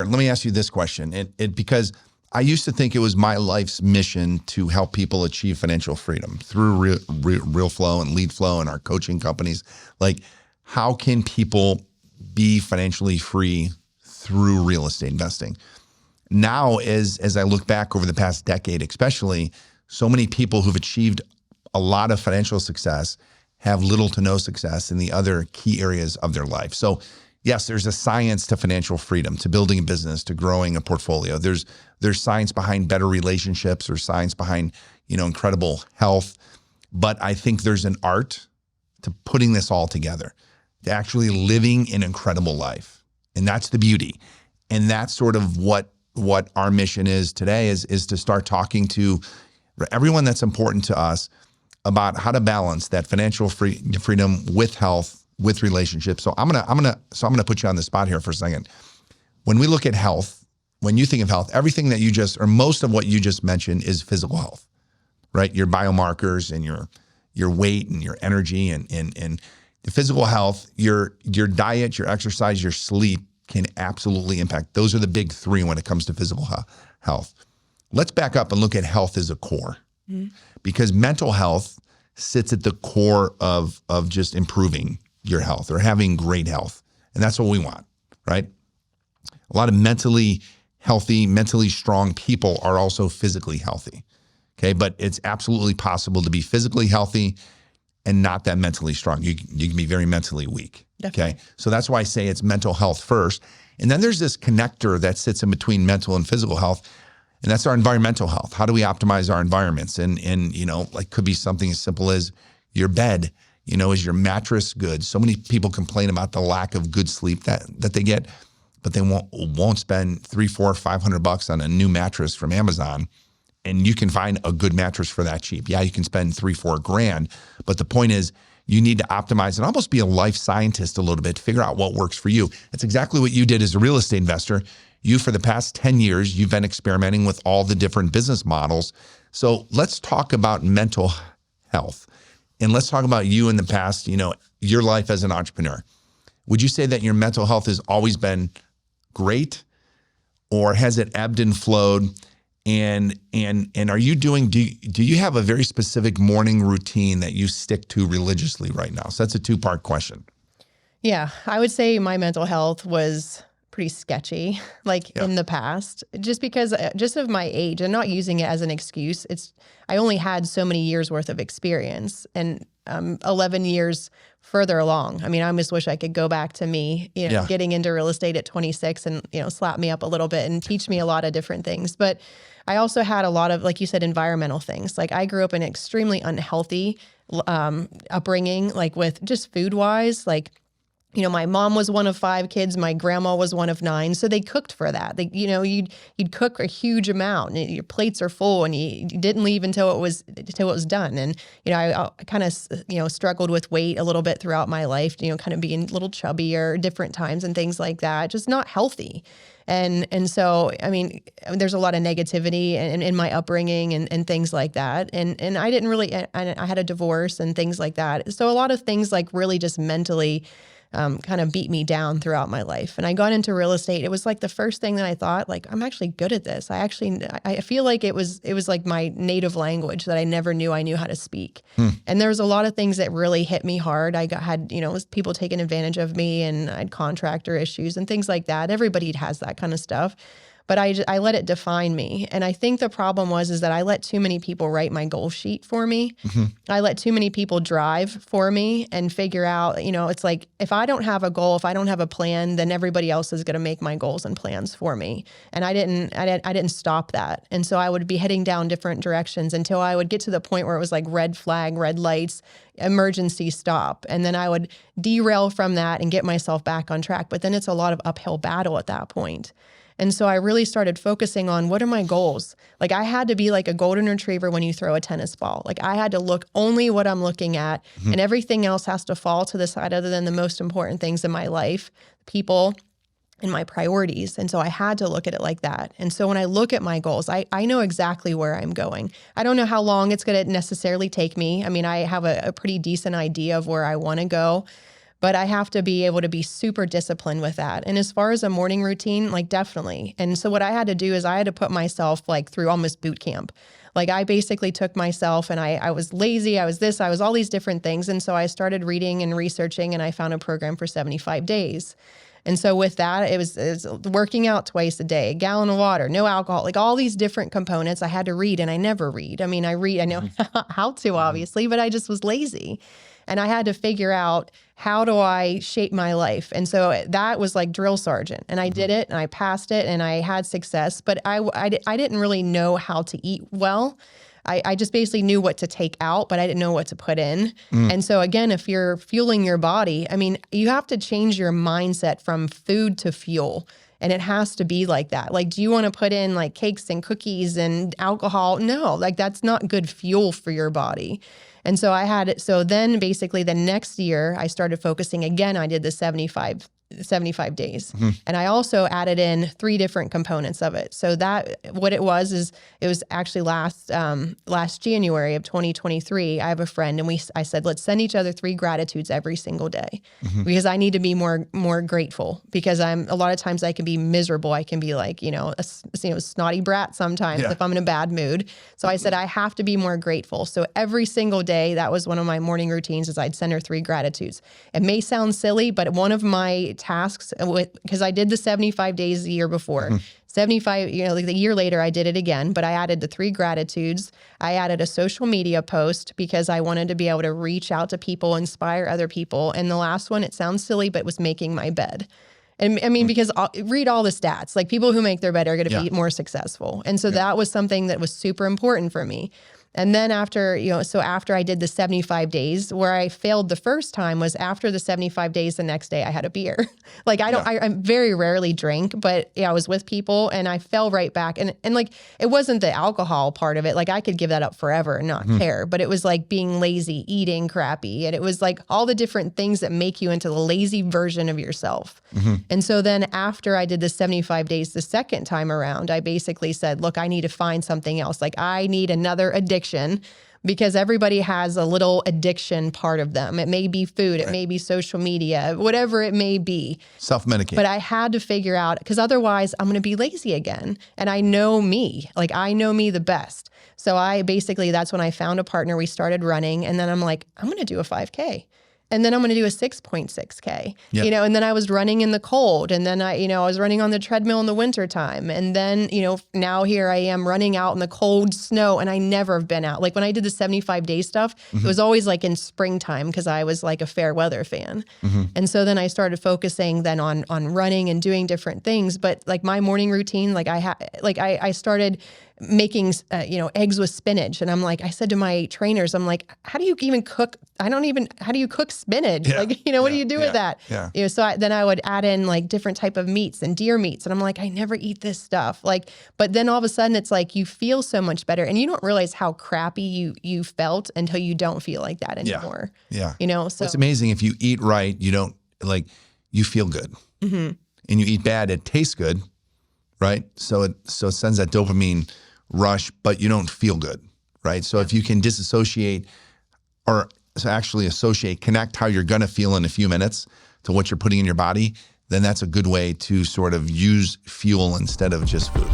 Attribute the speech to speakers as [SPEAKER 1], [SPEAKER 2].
[SPEAKER 1] let me ask you this question. Because I used to think it was my life's mission to help people achieve financial freedom through Real Flow and Lead Flow and our coaching companies. Like, how can people be financially free through real estate investing? Now, as I look back over the past decade, especially, so many people who've achieved a lot of financial success have little to no success in the other key areas of their life. So yes, there's a science to financial freedom, to building a business, to growing a portfolio. There's science behind better relationships, or science behind, incredible health. But I think there's an art to putting this all together, to actually living an incredible life. And that's the beauty. And that's sort of what our mission is today, is to start talking to everyone that's important to us about how to balance that financial freedom with health, with relationships. So I'm gonna put you on the spot here for a second. When we look at health, when you think of health, everything that most of what you just mentioned is physical health, right? Your biomarkers and your weight and your energy and the physical health, your diet, your exercise, your sleep can absolutely impact. Those are the big three when it comes to physical health. Let's back up and look at health as a core, because mental health sits at the core of just improving your health or having great health. And that's what we want, right? A lot of mentally healthy, mentally strong people are also physically healthy, okay? But it's absolutely possible to be physically healthy and not that mentally strong. You can be very mentally weak.
[SPEAKER 2] Definitely.
[SPEAKER 1] Okay. So that's why I say it's mental health first. And then there's this connector that sits in between mental and physical health. And that's our environmental health. How do we optimize our environments? And like, could be something as simple as your bed. Is your mattress good? So many people complain about the lack of good sleep that they get, but they won't spend $300, $400, $500 on a new mattress from Amazon. And you can find a good mattress for that cheap. Yeah, you can spend $3-4 grand, but the point is, you need to optimize and almost be a life scientist a little bit to figure out what works for you. That's exactly what you did as a real estate investor. You, for the past 10 years, you've been experimenting with all the different business models. So let's talk about mental health. And let's talk about you in the past, your life as an entrepreneur. Would you say that your mental health has always been great, or has it ebbed and flowed? And are you do you have a very specific morning routine that you stick to religiously right now? So that's a 2-part question.
[SPEAKER 2] Yeah, I would say my mental health was pretty sketchy, in the past, just because just of my age, and not using it as an excuse. I only had so many years worth of experience, and 11 years further along. I mean, I almost wish I could go back to me, getting into real estate at 26 and, slap me up a little bit and teach me a lot of different things. But I also had a lot of, like you said, environmental things. Like, I grew up in an extremely unhealthy upbringing, with just food wise, my mom was one of 5 kids. My grandma was one of 9. So they cooked for that. You'd cook a huge amount, and your plates are full, and you didn't leave until it was done. And, I kind of, struggled with weight a little bit throughout my life, kind of being a little chubbier different times and things like that, just not healthy. And so, I mean, there's a lot of negativity in my upbringing and things like that. And I didn't really, I had a divorce and things like that. So a lot of things really just mentally kind of beat me down throughout my life. And I got into real estate. It was the first thing that I thought, I'm actually good at this. I feel like it was like my native language that I never knew I knew how to speak. And there was a lot of things that really hit me hard. I had people taking advantage of me, and I had contractor issues and things like that. Everybody has that kind of stuff. But I let it define me. And I think the problem is that I let too many people write my goal sheet for me. Mm-hmm. I let too many people drive for me and figure out, it's like, if I don't have a goal, if I don't have a plan, then everybody else is going to make my goals and plans for me. And I didn't stop that. And so I would be heading down different directions until I would get to the point where it was like red flag, red lights, emergency stop. And then I would derail from that and get myself back on track. But then it's a lot of uphill battle at that point. And so I really started focusing on, what are my goals? I had to be like a golden retriever when you throw a tennis ball. I had to look only what I'm looking at, and everything else has to fall to the side other than the most important things in my life, people and my priorities. And so I had to look at it like that. And so when I look at my goals, I know exactly where I'm going. I don't know how long it's going to necessarily take me. I mean, I have a pretty decent idea of where I want to go. but I have to be able to be super disciplined with that. And as far as a morning routine, like definitely. And so what I had to do is I had to put myself like through almost boot camp. Like I basically took myself and I was lazy. I was all these different things. And so I started reading and researching and I found a program for 75 days. And so with that, it was working out twice a day, a gallon of water, no alcohol, like all these different components I had to read, and I never read. I mean, I know how to, obviously, but I just was lazy. And I had to figure out, how do I shape my life? And so that was like drill sergeant. And I did it and I passed it and I had success, but I didn't really know how to eat well. I just basically knew what to take out, but I didn't know what to put in. And so again, if you're fueling your body, I mean, you have to change your mindset from food to fuel. And it has to be like that. Like, do you want to put in like cakes and cookies and alcohol? No, like that's not good fuel for your body. And so so then basically the next year I started focusing again. I did the 75 days. And I also added in 3 different components of it. So that what it was actually last January of 2023. I have a friend and I said, let's send each other 3 gratitudes every single day because I need to be more grateful, because a lot of times I can be miserable. I can be like, a snotty brat sometimes if I'm in a bad mood. So I said, I have to be more grateful. So every single day, that was one of my morning routines, is I'd send her 3 gratitudes. It may sound silly, but one of my tasks, because I did the 75 days the year before. 75, like the year later, I did it again, but I added the 3 gratitudes. I added a social media post because I wanted to be able to reach out to people, inspire other people. And the last one, it sounds silly, but was making my bed. And I mean, because read all the stats, like people who make their bed are going to be more successful. And so that was something that was super important for me. And then after I did the 75 days, where I failed the first time was after the 75 days, the next day I had a beer. Like I very rarely drink, but I was with people and I fell right back. And like, it wasn't the alcohol part of it. Like I could give that up forever and not care, but it was like being lazy, eating crappy. And it was like all the different things that make you into the lazy version of yourself. And so then after I did the 75 days, the second time around, I basically said, look, I need to find something else. Like I need another addiction, because everybody has a little addiction part of them. It may be food, it may be social media, whatever it may be.
[SPEAKER 1] Self-medicate.
[SPEAKER 2] But I had to figure out, because otherwise I'm going to be lazy again. And I know me, like I know me the best. So that's when I found a partner. We started running, and then I'm like, I'm going to do a 5K. And then I'm going to do a 6.6K, and then I was running in the cold, and then I was running on the treadmill in the winter time. And then, now here I am running out in the cold snow, and I never have been out. Like when I did the 75 day stuff, it was always like in springtime, because I was like a fair weather fan. And so then I started focusing then on running and doing different things. But like my morning routine, I started making, eggs with spinach. And I said to my trainers, I'm like, how do you even cook? How do you cook spinach?
[SPEAKER 1] Yeah.
[SPEAKER 2] Like, what do you do with that?
[SPEAKER 1] Yeah.
[SPEAKER 2] So then I would add in like different type of meats and deer meats. And I'm like, I never eat this stuff. Like, but then all of a sudden it's like, you feel so much better, and you don't realize how crappy you felt until you don't feel like that anymore.
[SPEAKER 1] Yeah.
[SPEAKER 2] So
[SPEAKER 1] it's amazing. If you eat right, you don't you feel good, and you eat bad, it tastes good. Right. So it sends that dopamine rush, but you don't feel good, right? So if you can disassociate, or actually connect how you're going to feel in a few minutes to what you're putting in your body, then that's a good way to sort of use fuel instead of just food.